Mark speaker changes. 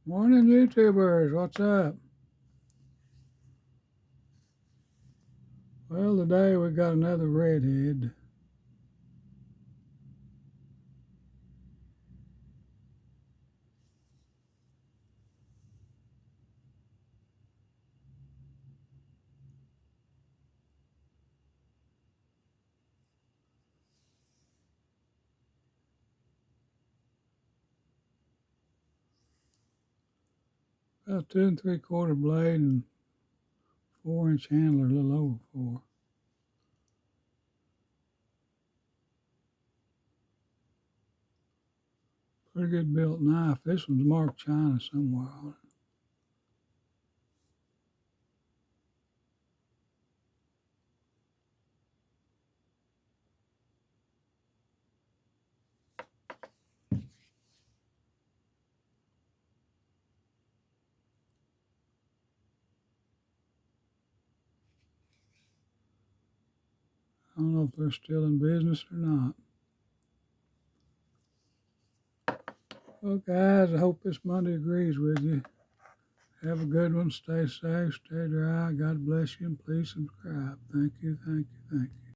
Speaker 1: Morning, YouTubers. What's up? Well, today we got another redhead. About 2 3/4 blade and 4-inch handler, a little over 4. Pretty good built knife. This one's marked China somewhere on it. I don't know if they're still in business or not. Well, guys, I hope this Monday agrees with you. Have a good one. Stay safe, stay dry. God bless you, and please subscribe. Thank you, thank you, thank you.